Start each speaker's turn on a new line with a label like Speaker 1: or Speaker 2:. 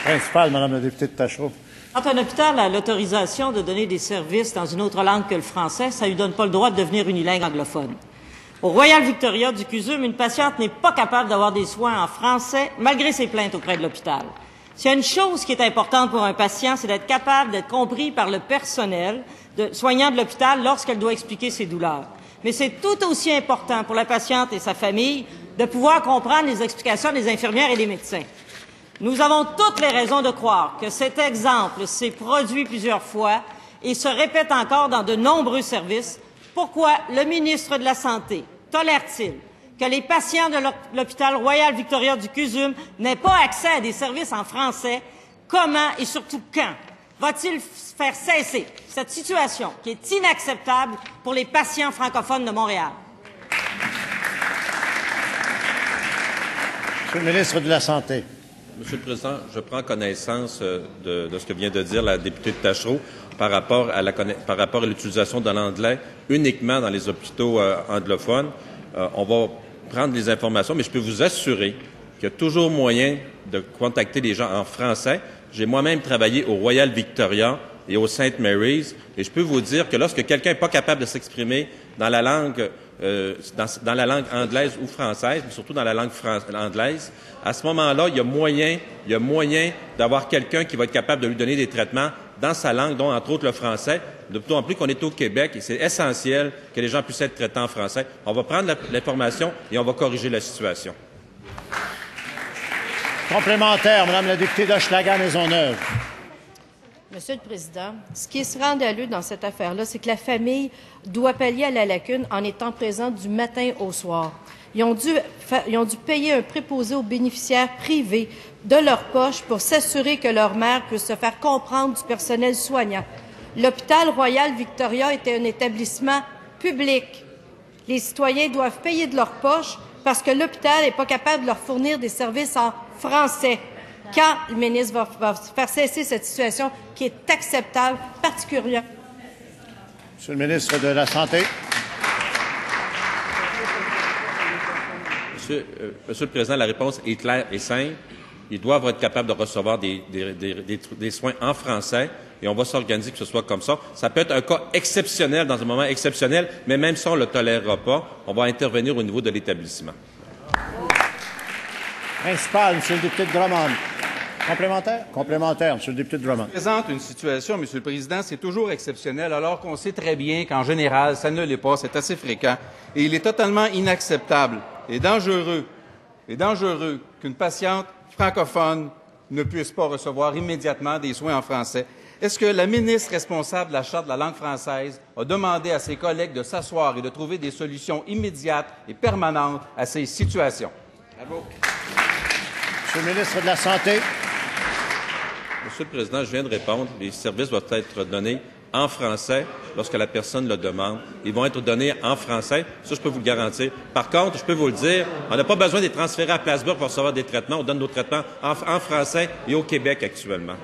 Speaker 1: Principal, Madame la députée de Tachereau.
Speaker 2: Quand un hôpital a l'autorisation de donner des services dans une autre langue que le français, ça ne lui donne pas le droit de devenir unilingue anglophone. Au Royal Victoria du CUSUM, une patiente n'est pas capable d'avoir des soins en français malgré ses plaintes auprès de l'hôpital. S'il y a une chose qui est importante pour un patient, c'est d'être capable d'être compris par le personnel soignant de l'hôpital lorsqu'elle doit expliquer ses douleurs. Mais c'est tout aussi important pour la patiente et sa famille de pouvoir comprendre les explications des infirmières et des médecins. Nous avons toutes les raisons de croire que cet exemple s'est produit plusieurs fois et se répète encore dans de nombreux services. Pourquoi le ministre de la Santé tolère-t-il que les patients de l'hôpital Royal Victoria du CUSUM n'aient pas accès à des services en français? Comment et surtout quand va-t-il faire cesser cette situation qui est inacceptable pour les patients francophones de Montréal?
Speaker 1: Monsieur le ministre de la Santé.
Speaker 3: Monsieur le Président, je prends connaissance de ce que vient de dire la députée de Tachereau par rapport à l'utilisation de l'anglais uniquement dans les hôpitaux anglophones. On va prendre les informations, mais je peux vous assurer qu'il y a toujours moyen de contacter les gens en français. J'ai moi-même travaillé au Royal Victoria et au St. Mary's, et je peux vous dire que lorsque quelqu'un n'est pas capable de s'exprimer dans la langue dans la langue anglaise ou française, mais surtout dans la langue anglaise, à ce moment-là, il y a moyen d'avoir quelqu'un qui va être capable de lui donner des traitements dans sa langue, dont entre autres le français, d'autant plus qu'on est au Québec et c'est essentiel que les gens puissent être traités en français. On va prendre l'information et on va corriger la situation.
Speaker 1: Complémentaire, Madame la députée d'Hochelaga-Maisonneuve.
Speaker 4: Monsieur le Président, ce qui est scandaleux dans cette affaire-là, c'est que la famille doit pallier à la lacune en étant présente du matin au soir. Ils ont dû payer un préposé aux bénéficiaires privés de leur poche pour s'assurer que leur mère puisse se faire comprendre du personnel soignant. L'hôpital Royal Victoria était un établissement public. Les citoyens doivent payer de leur poche parce que l'hôpital n'est pas capable de leur fournir des services en français. Quand le ministre va faire cesser cette situation qui est acceptable, particulièrement.
Speaker 1: Monsieur le ministre de la Santé.
Speaker 3: Monsieur le Président, la réponse est claire et simple. Ils doivent être capables de recevoir des soins en français et on va s'organiser que ce soit comme ça. Ça peut être un cas exceptionnel dans un moment exceptionnel, mais même ça, on ne le tolérera pas. On va intervenir au niveau de l'établissement.
Speaker 1: Principal, Monsieur le député de Drummond. Complémentaire? Complémentaire, Monsieur le député de Drummond.
Speaker 5: Présente une situation, Monsieur le Président, c'est toujours exceptionnel, alors qu'on sait très bien qu'en général, ça ne l'est pas, c'est assez fréquent, et il est totalement inacceptable et dangereux qu'une patiente francophone ne puisse pas recevoir immédiatement des soins en français. Est-ce que la ministre responsable de la Charte de la langue française a demandé à ses collègues de s'asseoir et de trouver des solutions immédiates et permanentes à ces situations? Bravo.
Speaker 1: Monsieur le ministre de la Santé.
Speaker 3: Monsieur le Président, je viens de répondre. Les services doivent être donnés en français lorsque la personne le demande. Ils vont être donnés en français. Ça, je peux vous le garantir. Par contre, je peux vous le dire, on n'a pas besoin de les transférer à Plattsburgh pour recevoir des traitements. On donne nos traitements en français et au Québec actuellement.